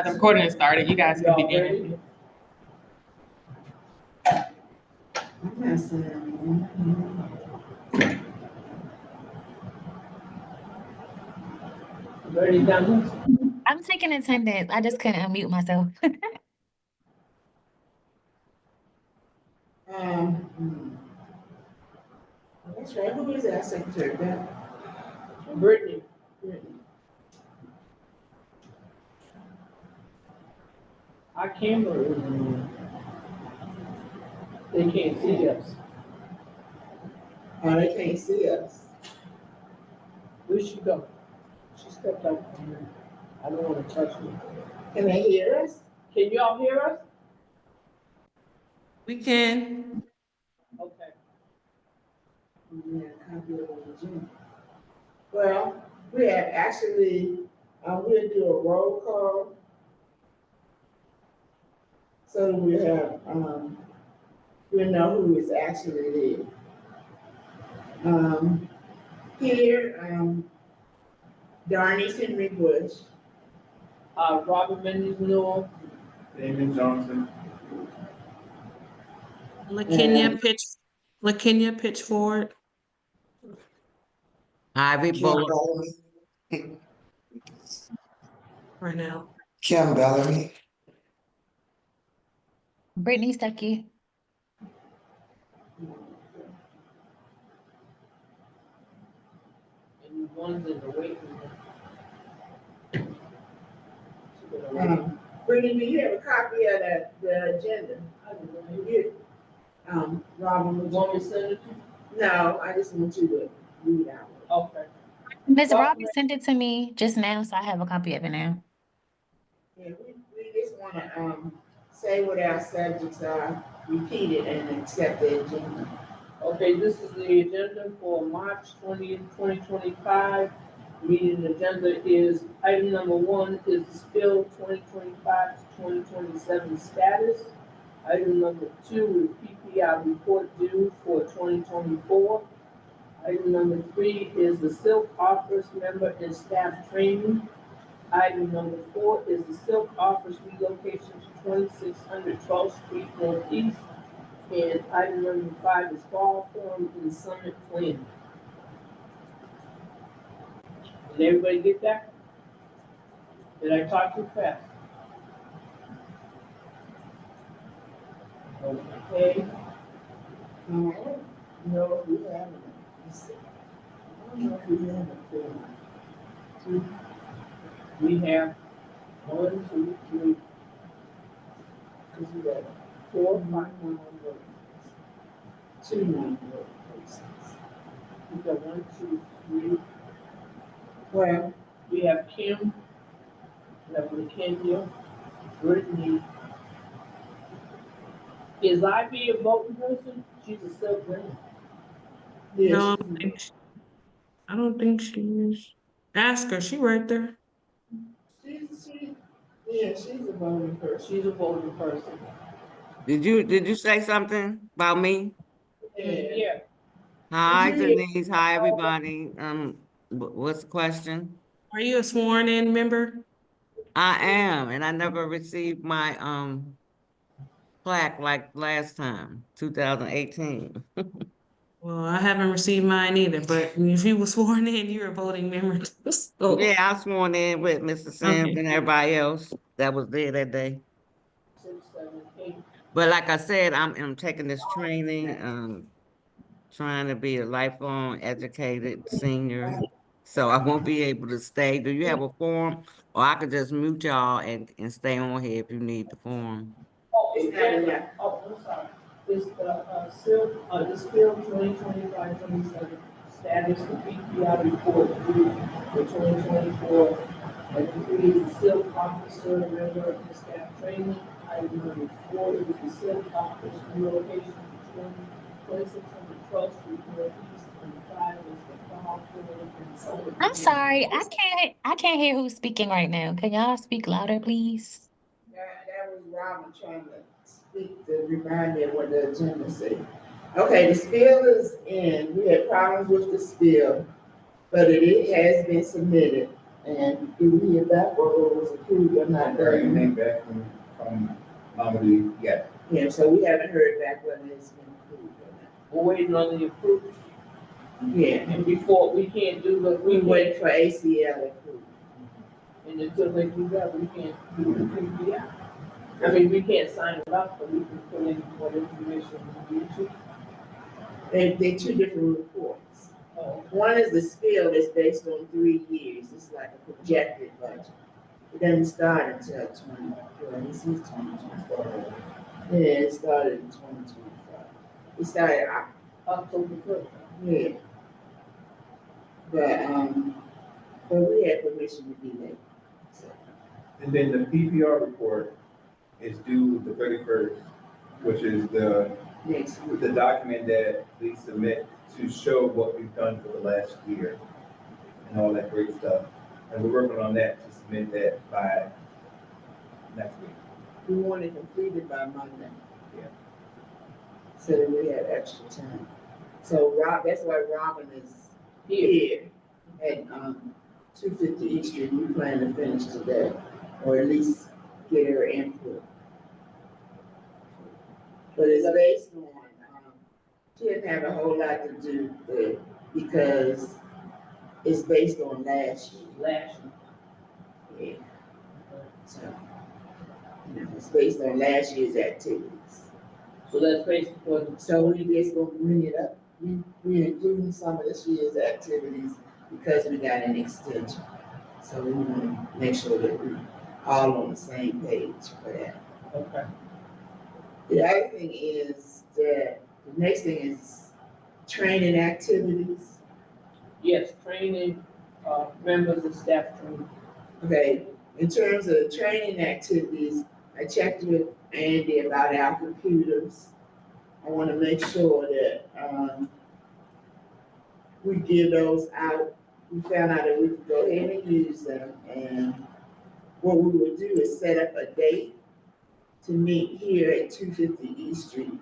The recording has started. You guys can begin. Ready, done? I'm taking attendance. I just couldn't unmute myself. That's right. Who is our secretary? Brittany. Our camera is in. They can't see us. Oh, they can't see us. Where'd she go? She stepped out. I don't want to touch her. Can they hear us? Can y'all hear us? We can. Okay. Yeah, copy of the agenda. Well, we have actually, we'll do a roll call. So we have, we know who is actually there. Here, Darnese Henry Bush. Robert Mendes Newell. David Johnson. LaKenya Pitchford. Ivy Bullock. Right now. Kim Bellamy. Brittany Stuckey. And one's in the waiting room. Brittany, do you have a copy of the agenda? Robin, would you Want me to send it to you? No, I just want you to read out. Okay. Ms. Robbie sent it to me just now, so I have a copy of it now. Yeah, we just want to say what our subjects are, repeat it, and accept the agenda. Okay, this is the agenda for March 20th, 2025. Meeting agenda is item number 1 is the spill 2025 to 2027 status. Item number 2 is PPI report due for 2024. Item number 3 is the SILC office member and staff training. Item number 4 is the SILC office relocation to 2600 12th Street Northeast. And item number 5 is fall forum and summit planning. Did everybody get that? Did I talk too fast? Okay. All right. No, we haven't. I don't know if we have a form. We have 1, 2, 3, Because we got 4 non-voting, 2 non-voting persons. we got 1, 2, 3. Well, We have Kim, we have LaKenya, Brittany. Is Ivy a voting person? She's a self-runner. yes, No, I don't think she is. Ask her. She right there. she's a voting person. She's a voting person. Did you say something about me? Yeah. Hi, Did you- Denise. Hi, everybody. What's the question? Are you a sworn in member? I am, and I never received my plaque like last time, 2018. Well, I haven't received mine either, but if you were sworn in, you're a voting member too. So, Yeah, I sworn in with Mr. Sims and everybody else that was there that day. 6, 7, 8. But like I said, I'm taking this training, trying to be a lifelong educated senior. So I won't be able to stay. Do you have a form? Or I could just mute y'all and stay on here if you need the form. Oh, it's that. Oh, I'm sorry. It's the spill 2025-27 status, the PPI report due for 2024. Item 3 is the SILC officer member and staff training. Item number 4 is the SILC office relocation to 2600 12th Street Northeast. And 5 is the fall forum and summit. I'm sorry, I can't hear who's speaking right now. Can y'all speak louder, please? That was Robin trying to speak to remind me of what the agenda said. Okay, the spill is in. We had problems with the spill, but it has been submitted. And did we hear back whether it was approved or not? Heard anything back from Normandy yet? Yeah, so we haven't heard back whether it's been approved or not. We're waiting on the approval. Yeah, And before, we can't do the, we wait for ACL approval. and until they do that, we can't do the PPI. I mean, we can't sign it up, but we can put in what information we need to. They're two different reports. Oh, One is the spill that's based on 3 years. It's like a projected budget. It doesn't start until 2025. Yeah, it started in 2025. It started, October first. yeah. But we had permission to be late. So, And then the PPR report is due the 31st, which is next week. the document that we submit to show what we've done for the last year and all that great stuff. And we're working on that to submit that by next week. We want it completed by Monday. Yeah. So that we have extra time. So that's why Robin is here at 250 East Street. We plan to finish today, or at least get her input. But it's based on, she didn't have a whole lot to do with it because it's based on last year. Last Yeah. So, it's based on last year's activities. so that's basically, So we just gonna bring it up. We're including some of this year's activities because we got an extension. So we wanna make sure that we're all on the same page for that. okay. The other thing is that, the next thing is training activities. Yes, training, members of staff training. Okay, in terms of training activities, I checked with Andy about our computers. I wanna make sure that, we give those out. We found out that we could go ahead and use them, and what we would do is set up a date to meet here at 250 East Street.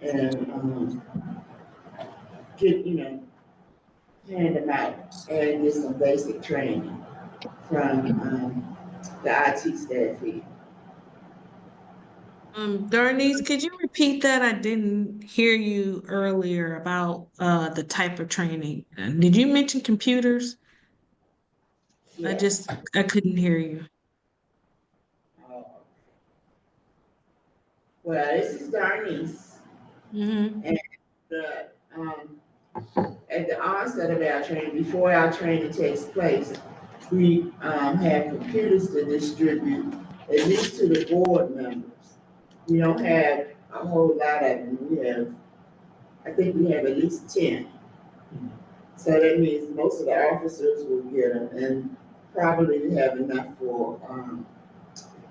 And, get, hand them out and get some basic training from, the IT staff here. Darnice, could you repeat that? I didn't hear you earlier about the type of training. Did you mention computers? Yeah. I couldn't hear you. Well, this is Darnice. Mm-hmm. At the onset of our training, before our training takes place, we have computers to distribute, at least to the board members. We don't have a whole lot of them. I think we have at least 10. So that means most of the officers will get them, and probably we have enough for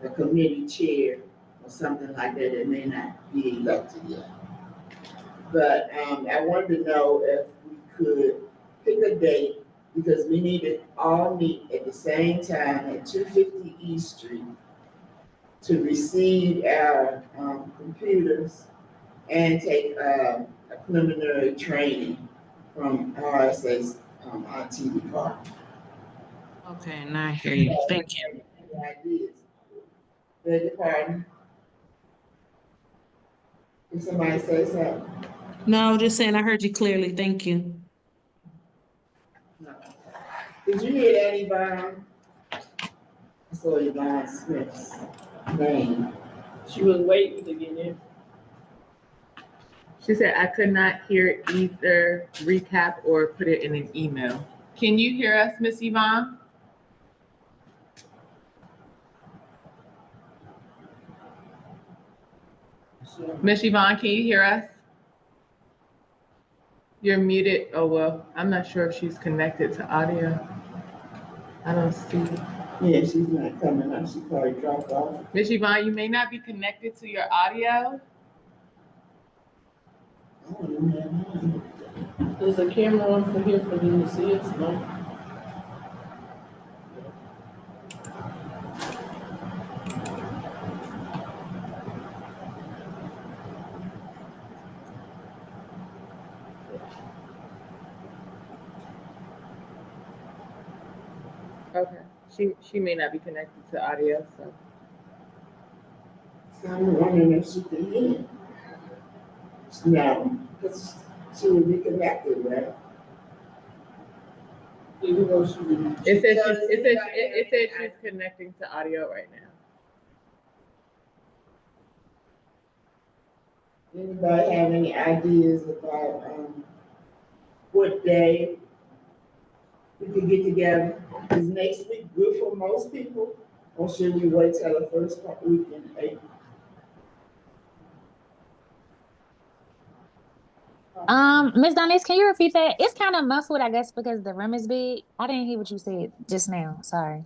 a committee chair or something like that that may not be elected yet. But I wanted to know if we could pick a date, because we need to all meet at the same time at 250 East Street to receive our computers and take a preliminary training from RSA's IT department. Okay, now I hear you. Thank you. The ideas. The department. Did somebody say something? No, just saying I heard you clearly. Thank you. No. Did you hear that, Yvonne? I saw Yvonne Smith's name. She was waiting to get in. She said I could not hear either recap or put it in an email. Can you hear us, Miss Yvonne? Miss Yvonne, can you hear us? You're muted. Oh, well, I'm not sure if she's connected to audio. I don't see. Yeah, she's not coming up. She probably dropped off. Miss Yvonne, you may not be connected to your audio. I don't even have mine. There's a camera on for here for them to see us, no? Okay, she may not be connected to audio, so. So I'm wondering if she can hear. No, because she would be connected, right? Even though she would. It says she's connecting to audio right now. Anybody have any ideas about, what day we could get together? Is next week good for most people? Or should we wait till the first week in April? Ms. Donis, can you repeat that? It's kind of muffled, I guess, because the room is big. I didn't hear what you said just now. Sorry.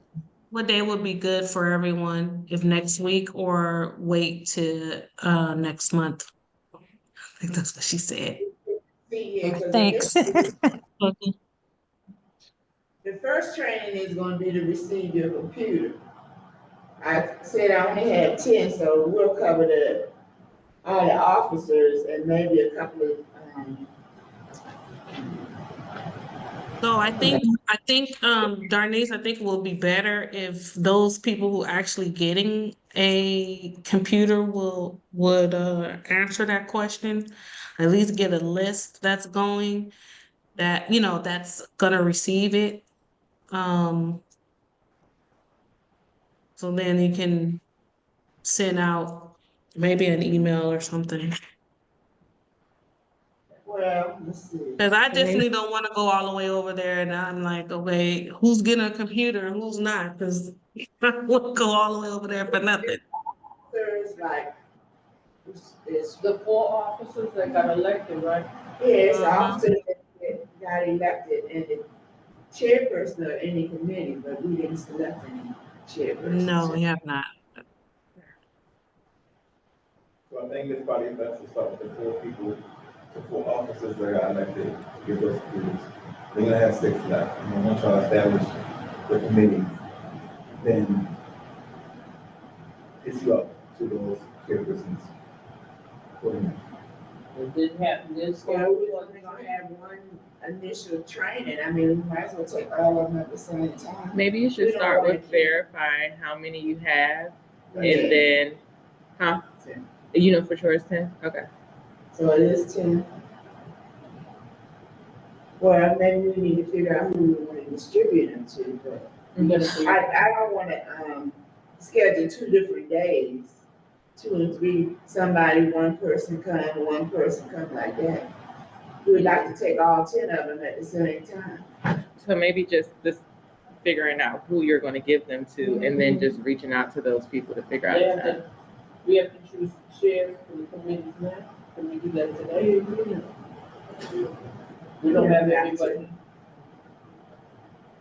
What day would be good for everyone, if next week or wait to next month? I think that's what she said. See, yeah, 'cause Thanks. Okay. the first training is gonna be to receive your computer. I said I only had 10, so we'll cover all the officers and maybe a couple of, So Darnese, I think it will be better if those people who actually getting a computer would answer that question. At least get a list that's going, that, that's gonna receive it. So then you can send out maybe an email or something. well, let's see. Because I definitely don't want to go all the way over there and I'm like, okay, who's getting a computer and who's not? Because I wouldn't go all the way over there for nothing. There's like, it's, The 4 officers that got elected, right? yeah, it's the Uh-huh. officers that got elected and the chairperson of any committee, but we didn't select any chairperson. No, we have not. So I think it's probably best to start with the 4 people, the 4 officers that got elected to give those computers. We're gonna have 6 left, and once y'all establish the committee, then it's up to those chairpersons. It didn't happen this Well, year. we're only gonna have one initial training, I mean, we might as well take all of them at the same time. Maybe you We should don't start wanna with verifying how many you have, and Yeah. then, huh? 10. You know for sure it's 10? Okay. So it is 10. Well, maybe we need to figure out who we want to distribute them to, but I don't want to, schedule 2 different days, 2 and 3, one person come, one person come like that. We would like to take all 10 of them at the same time. So maybe just this figuring out who you're going to give them to, and then just reaching out to those people to figure out the time. We have to choose chairs for the committees now. Can we do that today? We don't have everybody.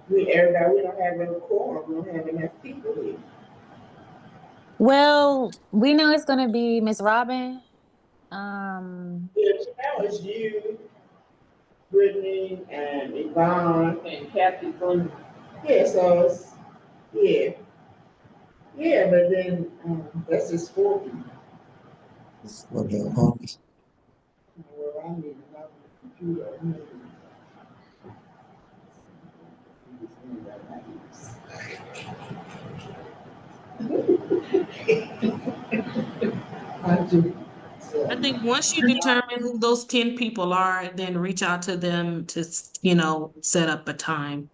We don't have a quorum, we don't have enough people here. Well, we know it's gonna be Miss Robin. If that was you, Brittany, and Yvonne, And Kathy Glenn. yeah, so it's, yeah. Yeah, but then, that's just 4 people. Well, I need another computer. I think once you determine who those 10 people are, then reach out to them to, set up a time.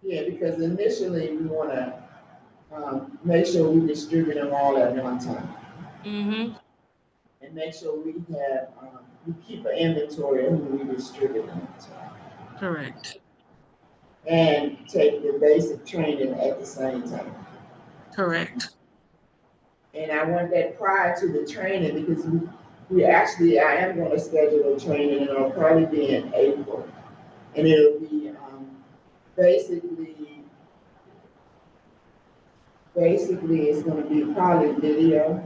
Yeah, because initially we wanna, make sure we distribute them all at one time. Mm-hmm. And make sure we have, we keep an inventory of who we distribute them to. Correct. And take the basic training at the same time. Correct. And I want that prior to the training because I am gonna schedule a training and it'll probably be in April. And it'll be, basically it's gonna be probably video.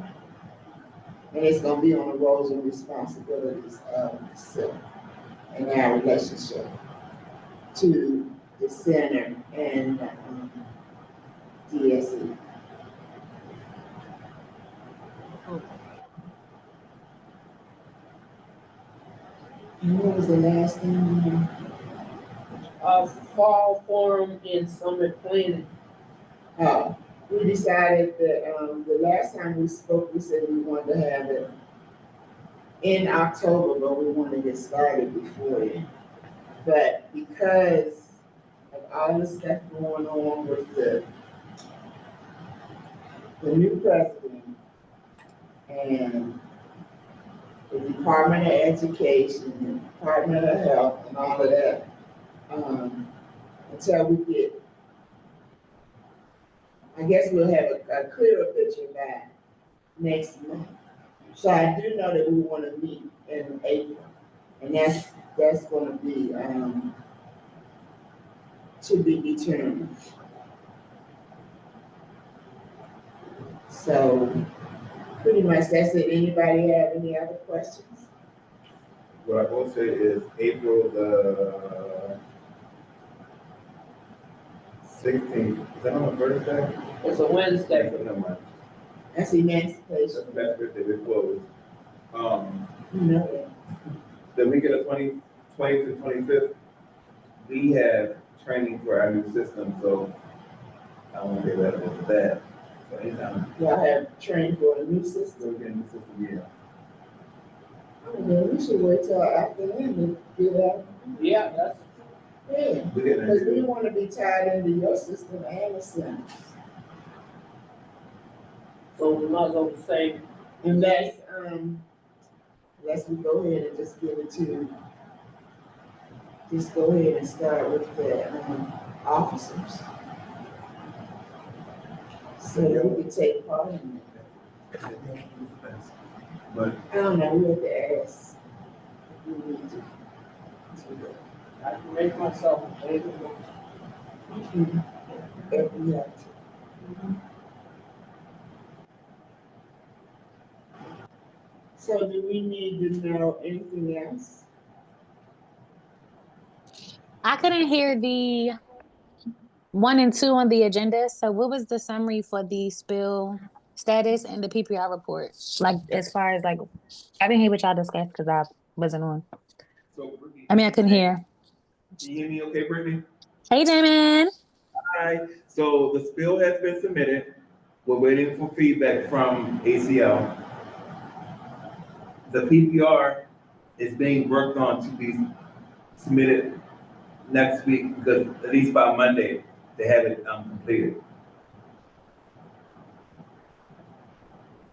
And it's gonna be on the roles and responsibilities of the SILC and our relationship to the center and, DSE. And what was the last thing? Fall forum and summit planning. We decided that, the last time we spoke, we said we wanted to have it in October, but we wanted to get started before then. But because of all the stuff going on with the new president and the Department of Education, and Department of Health, and all of that, until we get, I guess we'll have a clearer picture by next month. So I do know that we want to meet in April, and that's going to be to be determined. So pretty much that's it. Anybody have any other questions? What I will say is April the 16th, is that on a Thursday? It's a Wednesday. Never mind. That's emancipation. That's birthday, we're closed. You know that. The week of the 20th to 25th, we have training for our new system, so I want to be available for that. So anytime Y'all have trained for a new system. we get a new system, yeah. Oh, man, we should wait till after then to do that. Yeah, that's, Yeah, We get because we a want to be tied into your system and the center. so we might as well say, Unless we go ahead and just give it to, just go ahead and start with the officers. So that we can take part in it. but I don't know, we have to ask. We need to. I can make myself available. If we have to. So do we need to know anything else? I couldn't hear the 1 and 2 on the agenda. So what was the summary for the spill status and the PPR report? Like as far as like, I didn't hear what y'all discussed because I wasn't on. so Brittany, I mean, I couldn't hear. can you hear me okay, Brittany? Hey, Damon. Hi, so the spill has been submitted. We're waiting for feedback from ACL. The PPR is being worked on to be submitted next week, because at least by Monday, they have it completed.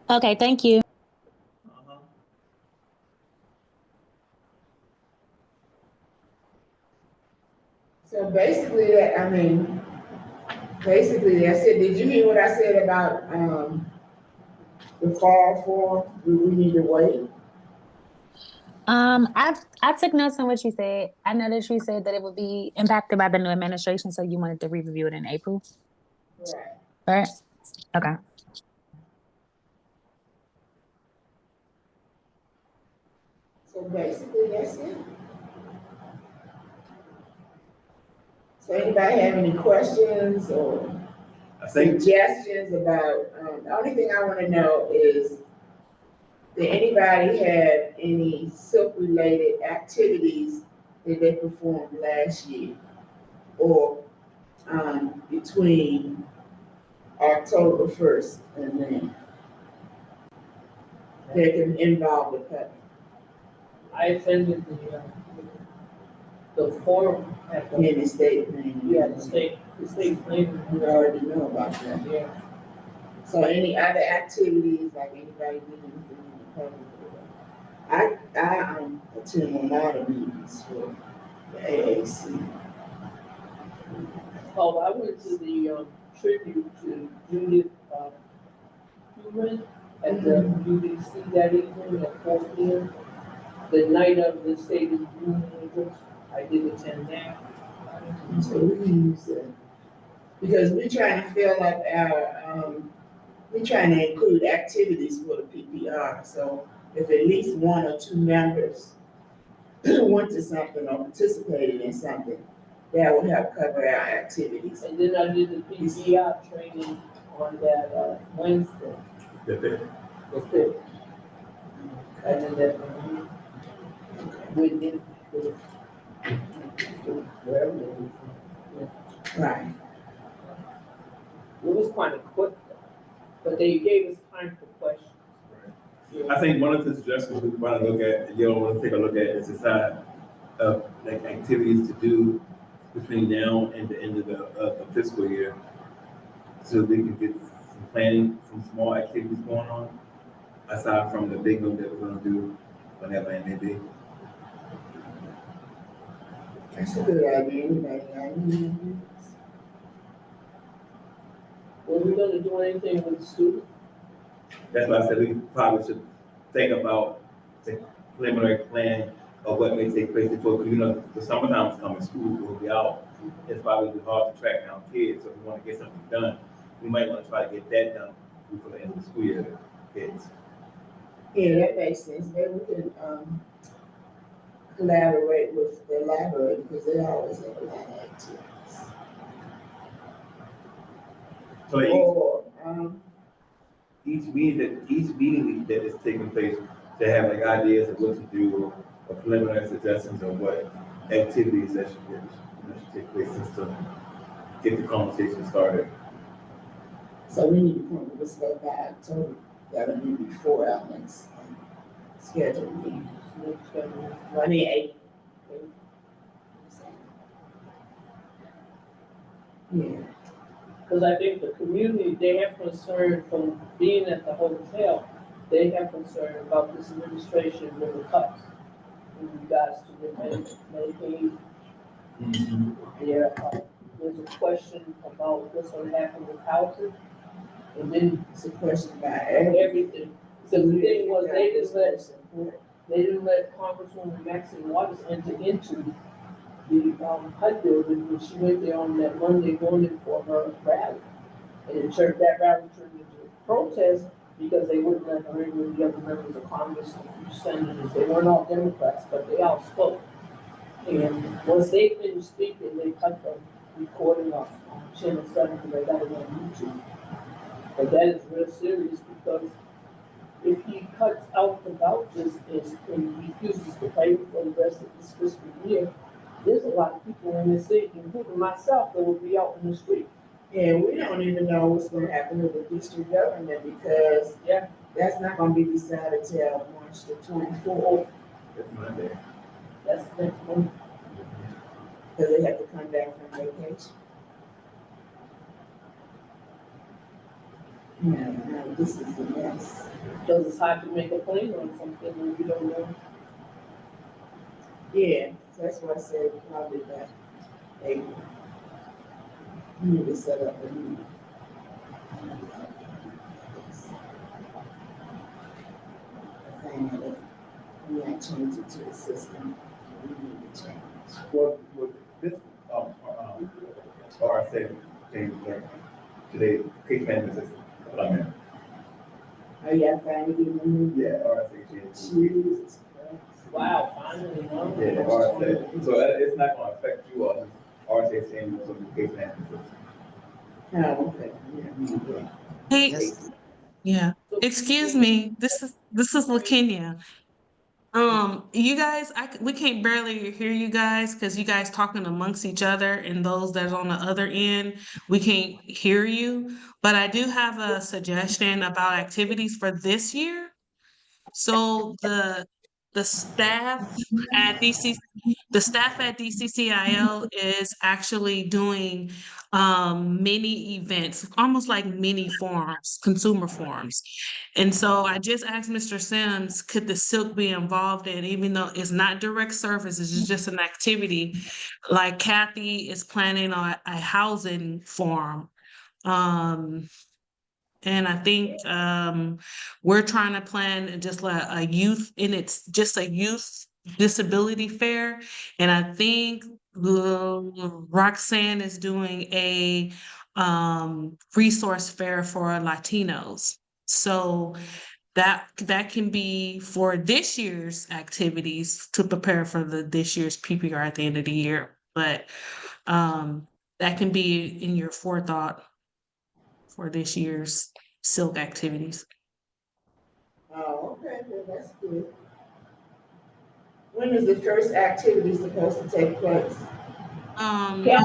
Okay, thank you. So basically that, basically that's it. Did you hear what I said about, the fall form? Do we need to wait? I took notes on what you said. I know that you said that it would be impacted by the new administration, so you wanted to review it in April, Right. right? Okay. So basically that's it. So anybody have any questions or I think suggestions about, the only thing I want to know is, did anybody have any SILC related activities that they performed last year? Or, between October 1st and then? That can involve the public. I attended the forum at the, In the state thing. yeah, the state planning. We already know about that. Yeah. So any other activities, like anybody did anything in the public? I attend a lot of meetings for the AAC. Oh, I went to the tribute to Judith Human at the UBC that evening at 4 p.m. The night of the State of the Union, I did attend that. So we can use that. Because we're trying to fill up our, we're trying to include activities for the PPR. So if at least 1 or 2 members went to something or participated in something, that will help cover our activities. And then I did the PPR training on that Wednesday. the fifth. The 5th. I did that with wherever it is. Right. It was kind of quick, but they gave us time for questions. I think one of the suggestions we want to look at, you'll want to take a look at, is decide like activities to do between now and the end of the fiscal year, so we can get some planning, some small activities going on, aside from the big one that we're going to do whenever it may be. That's a good idea. Anybody got any ideas? Were we gonna do anything with the students? That's why I said we probably should think about the preliminary plan of what may take place before, because you know, the summertime's coming, school will be out. It's probably hard to track down kids, so if we want to get something done, we might want to try to get that done before the end of the school year, kids. Yeah, that makes sense. Maybe we can, collaborate with the library because they always have a lot of activities. So Or, each meeting that is taking place, to have like ideas of what to do, or preliminary suggestions of what activities that should take place, just to get the conversation started. so we need to come up with stuff by October. That'll be before our next scheduled meeting. I mean, 8. Yeah. Because I think the community, they have concern from being at the hotel, they have concern about this administration with the cuts in regards to the Medicaid. There's a question about what's gonna happen with housing, and then It's a question about everything. So the thing was, they didn't let Congresswoman Maxine Waters enter into the HUD building when she went there on that Monday morning for her rally. And it turned, that rally turned into a protest because they wouldn't let her in with the other members of Congress and few senators. They weren't all Democrats, but they all spoke. And once they finished speaking, they cut the recording off on Channel 7 because they got it on YouTube. But that is real serious because if he cuts out the vouchers and refuses to pay for the rest of this fiscal year, there's a lot of people in this city, including myself, that will be out in the street. Yeah, we don't even know what's gonna happen with the district government because that's not gonna be decided till March the 24th. That's Monday. That's the next one. Because they have to come back from vacation. Yeah, no, this is a mess. Because it's hard to make a plan on something when you don't know. Yeah, that's why I said probably that they need to set up a meeting. I think that we are changing to the system, we need to change. Well, this, or I said, today, case management system, mean. Are y'all finally getting a new? Yeah, RSA change. Jesus Christ. Wow, finally, no? Yeah, RSA, so it's not gonna affect you all, RSA change, so the case management system. Oh, okay, yeah. Hey, yeah, excuse me, this is LaKenya. You guys, we can't barely hear you guys because you guys talking amongst each other, and those that are on the other end, we can't hear you. But I do have a suggestion about activities for this year. So the staff at DC, the staff at DCCIL is actually doing mini events, almost like mini forums, consumer forums. And so I just asked Mr. Sims, could the SILC be involved in, even though it's not direct service, it's just an activity. Like Kathy is planning on a housing forum. And I think we're trying to plan just like a youth, and it's just a youth disability fair. And I think Roxanne is doing a resource fair for Latinos. So that can be for this year's activities to prepare for this year's PPR at the end of the year. But that can be in your forethought for this year's SILC activities. Oh, okay, well, that's good. When is the first activity supposed to take place? Um, Yeah.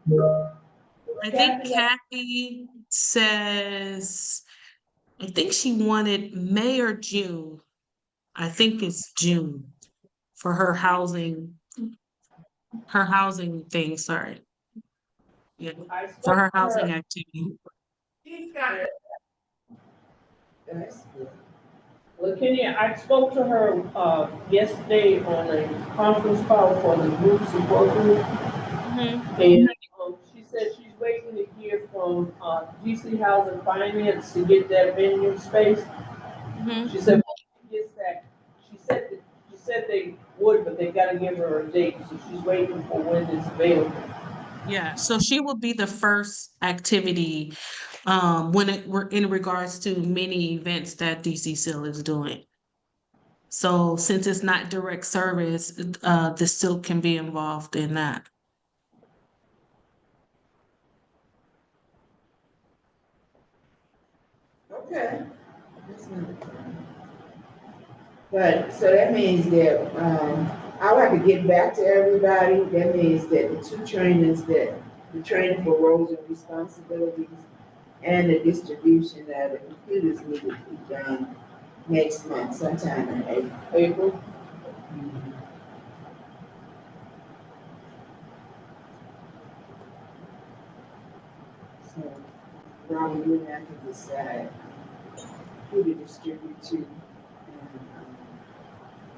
I think Kathy says, I think she wanted May or June. I think it's June for her housing thing, sorry. Yeah, I for spoke her to her. housing activity. That's good. Well, Kenya, I spoke to her, yesterday on a conference call for the group support group. And, she said she's waiting to hear from, GC Housing Finance to get that venue space. She said, when she gets that, she said they would, but they gotta give her a date, so she's waiting for when it's available. Yeah, so she will be the first activity when we're in regards to many events that DCCL is doing. So since it's not direct service, the SILC can be involved in that. Okay. That's not a problem. But, so that means that, I'll have to get back to everybody. That means that the two trainings the training for roles and responsibilities and the distribution of the computers need to be done next month, sometime in April. April? So, Robin, you have to decide who to distribute to and,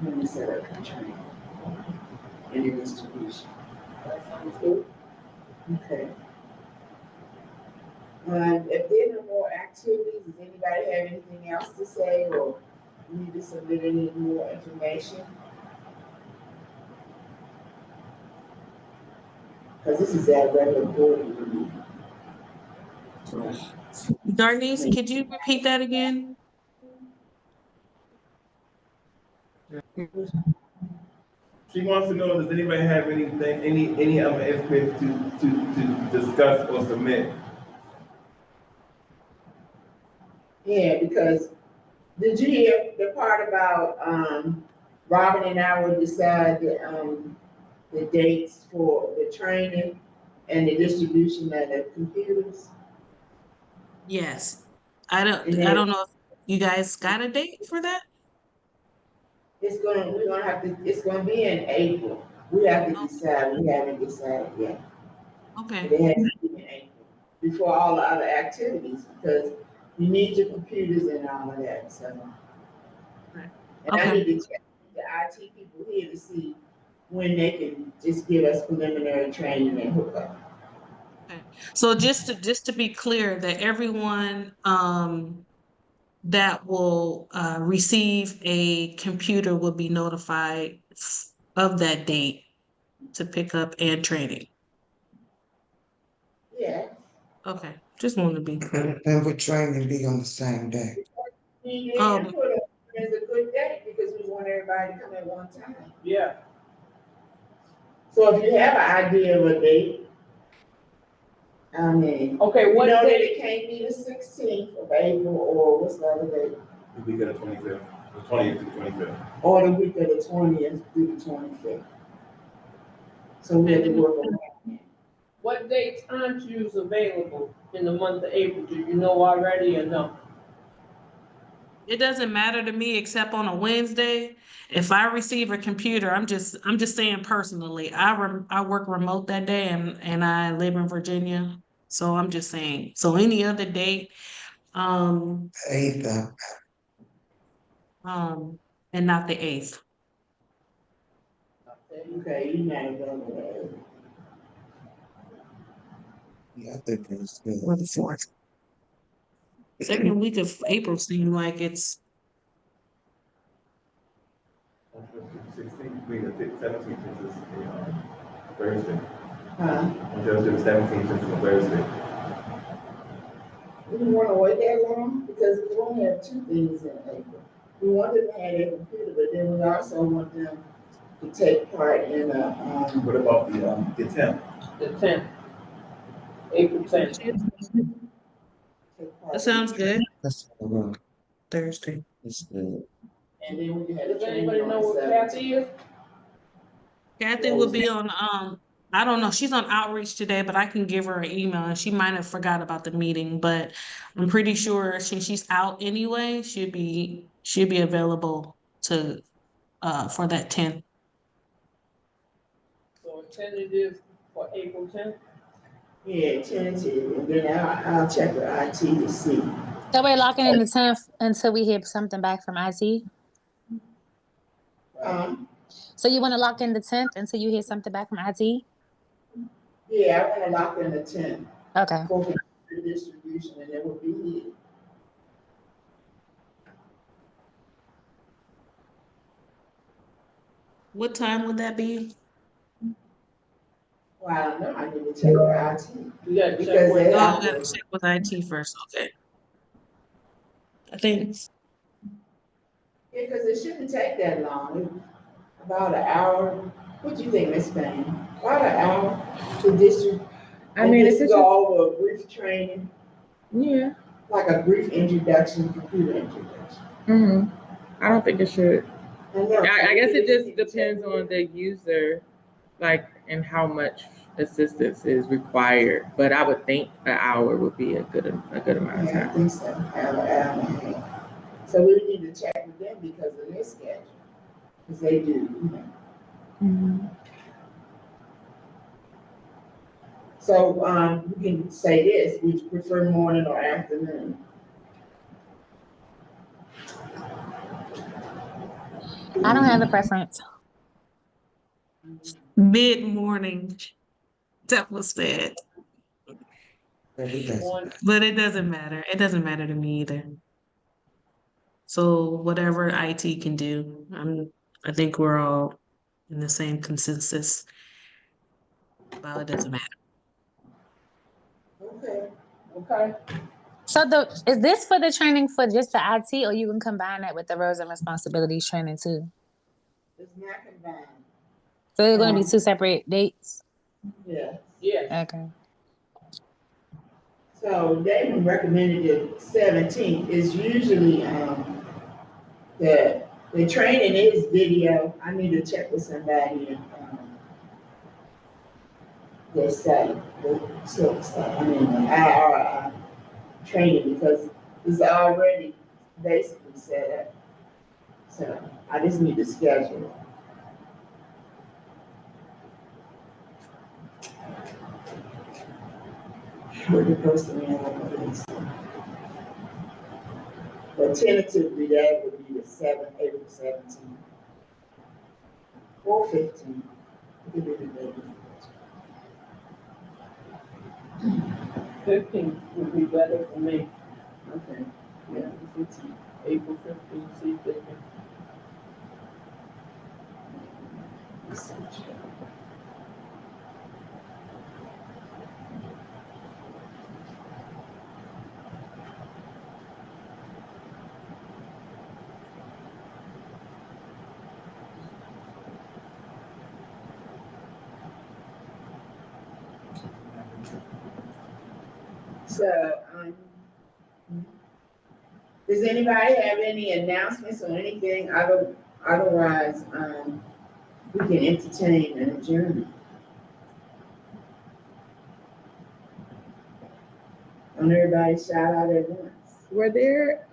when to set up the training and the distribution. That sounds good. Okay. If there are no more activities, does anybody have anything else to say or need to submit any more information? Because this is our regular board meeting. Darnice, could you repeat that again? She wants to know, does anybody have anything, any other information to discuss or submit? Yeah, because did you hear the part about, Robin and I will decide the dates for the training and the distribution of the computers? Yes. And I then don't know if you guys got a date for that? it's gonna be in April. We have to decide, we haven't decided yet. Okay. But it has to be in April, before all the other activities, because you need your computers and all of that, so. Right. And I Okay. need to check with the IT people here to see when they can just give us preliminary training and hook up. Okay. So just to be clear that everyone that will receive a computer will be notified of that date to pick up and training. Yeah. Okay, just want to be clear. And would training be on the same day? The input is a good day because we want everybody to come at one time. Yeah. So if you have an idea of a date, I mean, Okay, you what know that date? it can't be the 16th of April or what's the other date? The week of the 25th, the 20th to the 25th. Or the week of the 20th through the 25th. So we have to work on that. What dates aren't you available in the month of April? Do you know already or no? It doesn't matter to me except on a Wednesday. If I receive a computer, I'm just saying personally, I work remote that day and I live in Virginia. So I'm just saying, so any other date, 8th, and not the 8th. Okay, you might have done that. yeah, I think it's good. Or the 4th. Second week of April seemed like it's, 16th, week of the 17th is a Thursday. Huh? Until the 17th is a Thursday. We didn't want to wait that long because we only have two things in April. We wanted to have a computer, but then we also want them to take part in a, What about the 10th? The 10th. April 10th. take part that sounds good. That's good. Thursday. That's good. And then we had a Does training anybody on know the what 17th. Kathy is? Kathy will be on I don't know. She's on outreach today, but I can give her an email and she might have forgot about the meeting, but I'm pretty sure since she's out anyway, she'll be available to for that 10th. So tentative for April 10th. Yeah, tentative, and then I'll check with IT to see. So we're locking in the 10th until we hear something back from IT? So you want to lock in the 10th until you hear something back from IT? Yeah, I wanna lock in the 10 Okay. for the distribution, and it will be here. What time would that be? Well, I don't know, I need to check with IT. You gotta check Because with. they Oh, have we gotta to, check with IT first. Okay. I think yeah, because it shouldn't take that long, about an hour. What do you think, Miss Payne? About an hour to distribute? I mean, if just it's go over a brief training, yeah. like a brief introduction, computer introduction. Mm-hmm. I don't think it should. know. I guess it just depends on the user, like, and how much assistance is required. But I would think an hour would be a good amount of Yeah, I time. think so, hour and a half. So we need to check with them because of their schedule, because they do, you know. Mm-hmm. So, we can say this, would you prefer morning or afternoon? I don't have a preference. mid-morning. That was said. But it doesn't One, matter. But it doesn't matter. It doesn't matter to me either. So whatever IT can do, I think we're all in the same consensus. Well, it doesn't matter. Okay. okay. So is this for the training for just the IT, or you can combine that with the roles and responsibilities training too? It's not combined, So they're going to be two separate dates? yeah. Yes. Okay. So Damon recommended the 17th is usually, the training is video. I need to check with somebody and, their site, the SILC site, I mean, the IR training, because it's already basically set up. So I just need to schedule. With the person in the but tentatively, that would be the April 17th. Or 15th. It could be the day before. 15th would be better for me. Okay, yeah, the 15th. April 15th, see if they can. So, does anybody have any announcements or anything otherwise, we can entertain an adjournment? Don't everybody shout out at once. Were there?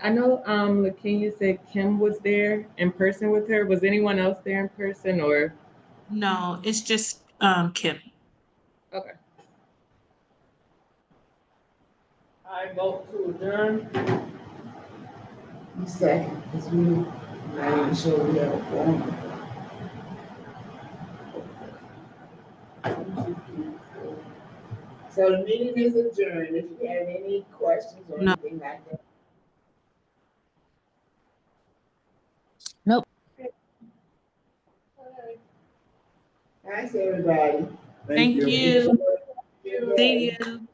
I know. Lakenya said Kim was there in person with her. Was anyone else there in person or? No, it's just Kim. Okay. I vote to adjourn. Second, because we not even sure we have a form. So the meeting is adjourned. If you have any questions or No. anything like that. Nope. Thanks, everybody. Thank you. Good day. See you.